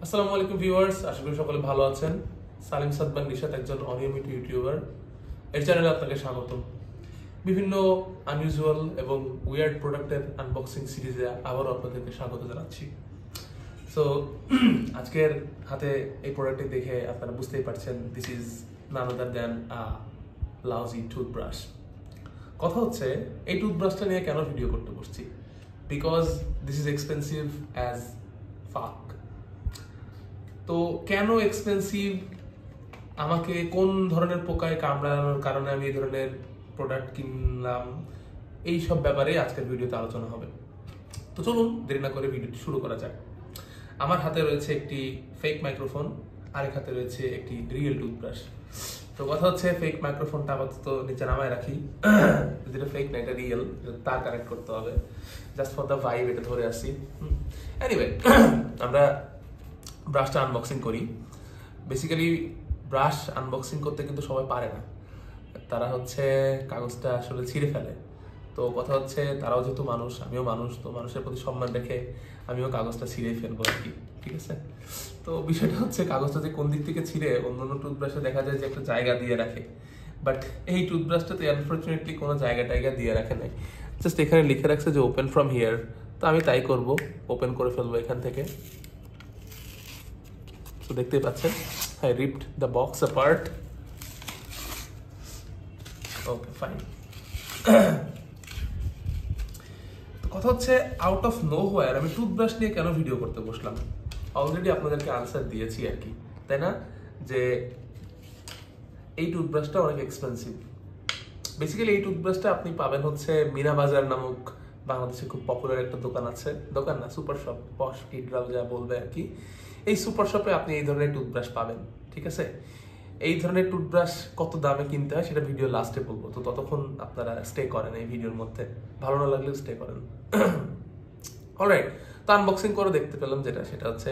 আসসালামু আলাইকুম ভিউয়ার্স, আশা করি সকলে ভালো আছেন। সালিম সাদবান নিশাত একজন অনিয়মিত ইউটিউবার। এর চ্যানেলে আপনাকে স্বাগতম। বিভিন্ন আনইউজুয়াল এবং উইয়ার্ড প্রোডাক্টের আনবক্সিং সিরিজে আবারও আপনাদেরকে স্বাগত জানাচ্ছি। সো আজকের হাতে এই প্রোডাক্টটি দেখে আপনারা বুঝতেই পারছেন, this is none other than lousy toothbrush. কথা হচ্ছে এই টুথব্রাশটা নিয়ে কেন ভিডিও করতে বসছি, because this is expensive as fuck. তো কেন এক্সপেন্সিভ, আমাকে কোন ধরনের পোকায় কামড়ানোর কারণে আমি এই ধরনের প্রোডাক্ট কিনলাম, এই সব ব্যাপারে আজকের ভিডিওতে আলোচনা হবে। তো চলুন দেরি না করে ভিডিওটি শুরু করা যাক। আমার হাতে রয়েছে একটি ফেক মাইক্রোফোন, আরেক হাতে রয়েছে একটি রিয়েল টুথব্রাশ। তো কথা হচ্ছে ফেক মাইক্রোফোনটা আপাতত নিচে নামায় রাখি, যেটা ফেক না এটা রিয়েল, তার কানেক্ট করতে হবে জাস্ট ফর দ্য ভাইব, এটা ধরে আসি। এনিওয়ে, আমরা ব্রাশটা আনবক্সিং করি। বেসিক্যালি ব্রাশ আনবক্সিং করতে কিন্তু সবাই পারে না, তারা হচ্ছে কাগজটা আসলে ছিঁড়ে ফেলে। তো কথা হচ্ছে তারাও যেহেতু মানুষ, আমিও মানুষ, তো মানুষের প্রতি সম্মান রেখে আমিও কাগজটা ছিঁড়েই ফেলবো আর কি, ঠিক আছে। তো বিষয়টা হচ্ছে কাগজটা যে কোন দিক থেকে ছিঁড়ে অন্যান্য টুথব্রাশে দেখা যায় যে একটা জায়গা দিয়ে রাখে, বাট এই টুথব্রাশটাতে আনফর্চুনেটলি কোনো জায়গা দিয়ে রাখে নাই, জাস্ট এখানে লিখে রাখছে যে ওপেন ফ্রম হিয়ার। তো আমি তাই করব, ওপেন করে ফেলবো এখান থেকে। তো দেখতেই পাচ্ছেন, I ripped the box apart. Okay, fine. তো কথা হচ্ছে আউট অফ নো হোয়ার আমি টুথব্রাশ নিয়ে কেন ভিডিও করতে বসলাম, অলরেডি আপনাদেরকে আনসার দিয়েছি আর কি, তাই না? যে এই টুথব্রাশটা অনেক এক্সপেন্সিভ। বেসিক্যালি এই টুথব্রাশটা আপনি পাবেন হচ্ছে মিনা বাজার নামক বাংলাদেশে খুব পপুলার একটা দোকান আছে, দোকান না, সুপার শপ, পশ কিডরাও যা বলবে আর কি। এই সুপার শপে আপনি এই ধরনের টুথব্রাশ পাবেন, ঠিক আছে। এই ধরনের টুথব্রাশ কত দামে কিনতে হয় সেটা ভিডিও লাস্টে বলবো, তো ততক্ষণ আপনারা স্টে করেন এই ভিডিওর মধ্যে, ভালো না লাগলেও স্টে করেন। অলরাইট, তো আনবক্সিং করে দেখতে পেলাম যেটা, সেটা হচ্ছে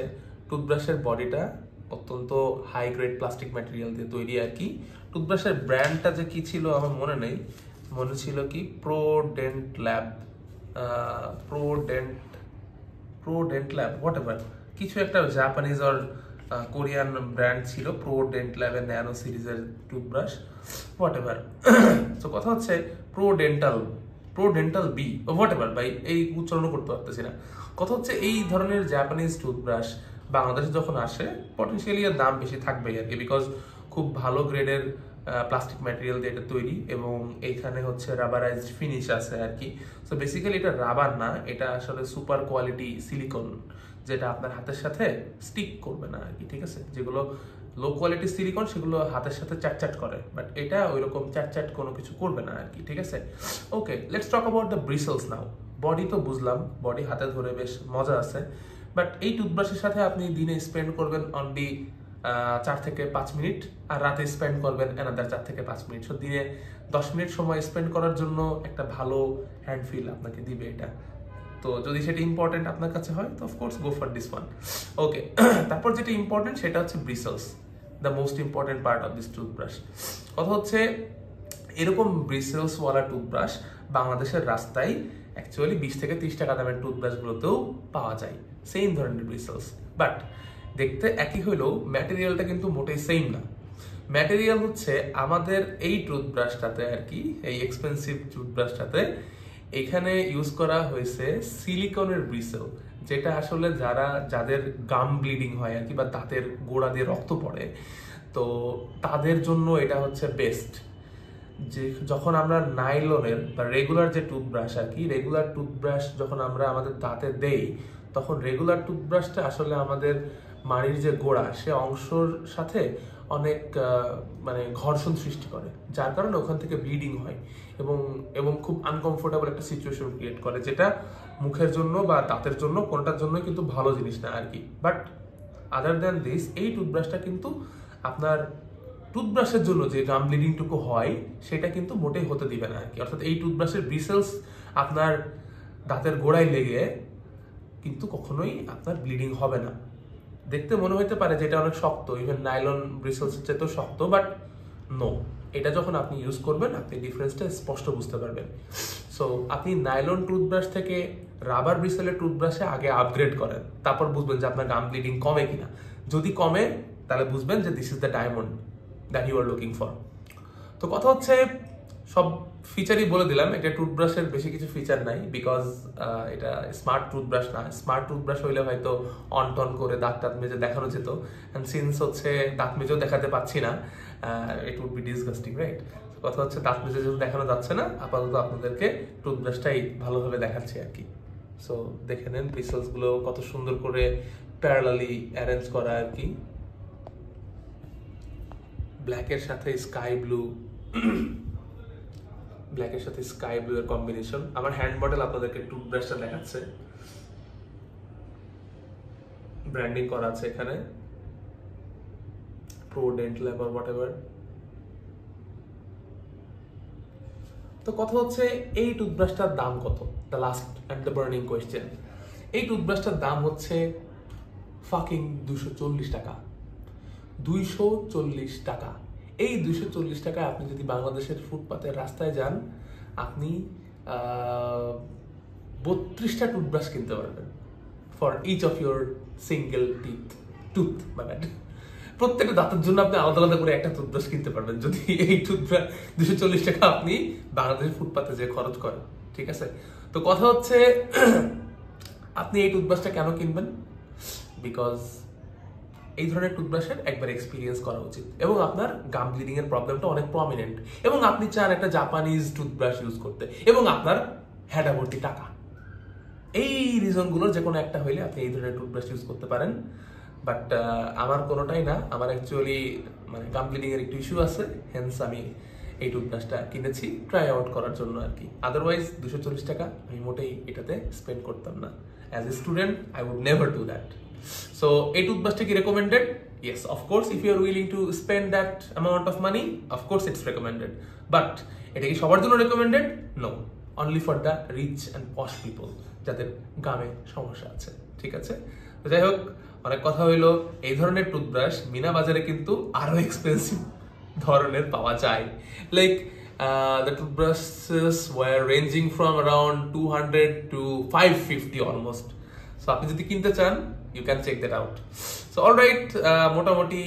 টুথব্রাশের বডিটা অত্যন্ত হাই গ্রেড প্লাস্টিক ম্যাটেরিয়াল দিয়ে তৈরি আর কি। টুথব্রাশের ব্র্যান্ডটা যে কি ছিল আমার মনে নেই, মনে ছিল কি প্রোডেন্ট ল্যাব, প্রোডেন্ট ল্যাব হোয়াট এভার, কিছু একটা জাপানিজ আর কোরিয়ান ব্র্যান্ড ছিল, প্রোডেন্ট ল্যাবের ন্যানো সিরিজের টুথব্রাশ, হোয়াট এভার। তো কথা হচ্ছে প্রোডেন্টাল বি হোয়াট এভার, ভাই এই উচ্চারণ করতে পারতেছি না। কথা হচ্ছে এই ধরনের জাপানিজ টুথব্রাশ বাংলাদেশে যখন আসে পটেনশিয়ালি এর দাম বেশি থাকবেই আর কি, বিকজ খুব ভালো গ্রেডের প্লাস্টিক ম্যাটেরিয়াল দিয়ে এটা তৈরি এবং এইখানে হচ্ছে রাবারাইজড ফিনিশ আছে আর কি। সো বেসিক্যালি এটা রাবার না, এটা আসলে সুপার কোয়ালিটি সিলিকন, যেটা আপনার হাতের সাথে স্টিক করবে না আর কি, ঠিক আছে। যেগুলো লো কোয়ালিটি সিলিকন সেগুলো হাতের সাথে চ্যাট করে, বাট এটা ওইরকম চ্যাট কোনো কিছু করবে না আর কি, ঠিক আছে। Okay, let's talk about the bristles now. Body তো বুঝলাম, বডি হাতে ধরে বেশ মজা আছে, বাট এই টুথব্রাশের সাথে আপনি দিনে স্পেন্ড করবেন অনলি 4 থেকে 5 মিনিট, আর রাতে স্পেন্ড করবেন অ্যানাদার 4 থেকে 5 মিনিট। সো দিনে 10 মিনিট সময় স্পেন্ড করার জন্য একটা ভালো হ্যান্ড ফিল আপনাকে দিবে এটা। তো যদি সেটা ইম্পর্টেন্ট আপনার কাছে হয় তো of course go for this one. Okay, তারপর যেটা ইম্পর্টেন্ট সেটা হচ্ছে bristles, the most important part of this toothbrush. কথা হচ্ছে এরকম ব্রিসেলস ওয়ালা টুথব্রাশ বাংলাদেশের রাস্তায় অ্যাকচুয়ালি 20 থেকে 30 টাকা দামের টুথব্রাশগুলোতেও পাওয়া যায়, সেম ধরনের ব্রিসেলস, বাট দেখতে একই হলেও ম্যাটেরিয়ালটা কিন্তু মোটেই সেম না। ম্যাটেরিয়াল হচ্ছে আমাদের এই টুথব্রাশটাতে আর কি, এই এক্সপেন্সিভ টুথব্রাশটাতে এখানে ইউজ করা হয়েছে সিলিকনের ব্রিসেল, যেটা আসলে যাদের গাম ব্লিডিং হয় আর কি, বা দাঁতের গোড়া দিয়ে রক্ত পড়ে, তো তাদের জন্য এটা হচ্ছে বেস্ট। যে যখন আমরা নাইলনের বা রেগুলার যে টুথব্রাশ আর কি, রেগুলার টুথব্রাশ যখন আমরা আমাদের দাঁতে দেই, তখন রেগুলার টুথব্রাশটা আসলে আমাদের মাড়ির যে গোড়া সে অংশর সাথে অনেক মানে ঘর্ষণ সৃষ্টি করে, যার কারণে ওখান থেকে ব্লিডিং হয় এবং খুব আনকমফোর্টেবল একটা সিচুয়েশন ক্রিয়েট করে, যেটা মুখের জন্য বা দাঁতের জন্য কোনটার জন্য কিন্তু ভালো জিনিস না আর কি। বাট আদার দ্যান দিস, এই টুথব্রাশটা কিন্তু আপনার টুথব্রাশের জন্য যে গাম ব্লিডিংটুকু হয় সেটা কিন্তু মোটেই হতে দিবে না আর কি। অর্থাৎ এই টুথব্রাশের ব্রিসেলস আপনার দাঁতের গোড়ায় লেগে কিন্তু কখনোই আপনার ব্লিডিং হবে না। দেখতে মনে হতে পারে যে এটা অনেক শক্ত, ইভেন নাইলন ব্রিসেলসের চেয়েও শক্ত, বাট নো, এটা যখন আপনি ইউজ করবেন আপনি ডিফারেন্সটা স্পষ্ট বুঝতে পারবেন। সো আপনি নাইলন টুথব্রাশ থেকে রাবার ব্রিসেলের টুথব্রাশে আগে আপগ্রেড করেন, তারপর বুঝবেন যে আপনার গাম ব্লিডিং কমে কিনা। যদি কমে তাহলে বুঝবেন যে this is the diamond that you are looking for. তো কথা হচ্ছে সব ফিচারই বলে দিলাম, এটা টুথব্রাশের বেশি কিছু ফিচার নাই, বিকজ এটা স্মার্ট টুথব্রাশ না। স্মার্ট টুথব্রাশ হইলে হয়তো অন টন করে দাঁত টাত মেজে দেখানো যেত, অ্যান্ড সিন্স হচ্ছে দাঁত মেজেও দেখাতে পাচ্ছি না, it would be disgusting, right? কথা হচ্ছে দাঁত মেজে যেহেতু দেখানো যাচ্ছে না, আপাতত আপনাদেরকে টুথব্রাশটাই ভালোভাবে দেখাচ্ছি আর কি। সো দেখে নেন ব্রিসেলসগুলো কত সুন্দর করে প্যারালালি অ্যারেঞ্জ করা আর কি, ব্ল্যাকের সাথে স্কাই ব্লু, ব্ল্যাকের সাথে স্কাই ব্লু এর কম্বিনেশন। আমার হ্যান্ড মডেল আপনাদেরকে টুথব্রাশটা দেখাচ্ছে, ব্র্যান্ডিং করা আছে এখানে, pro dent lab or whatever. তো কথা হচ্ছে এই টুথব্রাশটার দাম কত? The last and the burning question. এই টুথব্রাশটার দাম হচ্ছে ফাকিং 240 টাকা। 240 টাকা। এই 240 টাকায় আপনি যদি বাংলাদেশের ফুটপাতের রাস্তায় যান, আপনি 32টা টুথব্রাশ কিনতে পারবেন for each of your single tooth মানে প্রত্যেকটা দাঁতের জন্য আপনি আলাদা আলাদা করে একটা টুথব্রাশ কিনতে পারবেন, যদি এই টুথব্রাশ 240 টাকা আপনি বাংলাদেশের ফুটপাতে যে খরচ করেন, ঠিক আছে? তো কথা হচ্ছে আপনি এই টুথব্রাশটা কেন কিনবেন? বিকজ এই ধরনের টুথব্রাশের একবার এক্সপিরিয়েন্স করা উচিত, এবং আপনার গাম ব্লিডিং এর প্রবলেমটা অনেক প্রমিনেন্ট, এবং আপনি চান একটা জাপানিজ টুথব্রাশ ইউজ করতে, এবং আপনার হেডা ভর্তি টাকা। এই রিজনগুলোর যে কোনো একটা হইলে আপনি এই ধরনের টুথব্রাশ ইউজ করতে পারেন। বাট আমার কোনোটাই না, আমার অ্যাকচুয়ালি মানে গাম ব্লিডিং এর একটু ইস্যু আছে, হেন্স আমি এই টুথব্রাশটা কিনেছি ট্রাই আউট করার জন্য আর কি। আদারওয়াইজ 240 টাকা আমি মোটেই এটাতে স্পেন্ড করতাম না। As a student I would never do that. So এই টুথব্রাশটা কি recommended? Yes, of course, if you are willing to spend that amount of money, of course it's recommended. But এটা কি সবার জন্য recommended? No, only for the rich and posh people, যাদের গামে সমস্যা আছে, ঠিক আছে? তো যাই হোক, অনেক কথা হইলো। এই ধরনের টুথব্রাশ মিনা বাজারে কিন্তু আরো এক্সপেন্সিভ ধরনের পাওয়া যায়। Like the toothbrushes were ranging from around 200 to 550 almost. So আপনি যদি কিনতে চান, you can check that out. So alright, মোটামুটি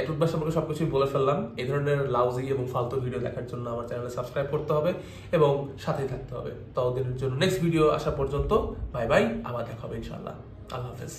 টুথব্রাশ সম্পর্কে সবকিছুই বলে ফেললাম। এই ধরনের লাউজি এবং ফালতু ভিডিও দেখার জন্য আমার চ্যানেলে সাবস্ক্রাইব করতে হবে এবং সাথেই থাকতে হবে। ততদিনের জন্য নেক্সট ভিডিও আসা পর্যন্ত বাই বাই, আবার দেখা হবে ইনশাআল্লাহ। আল্লাহ হাফেজ।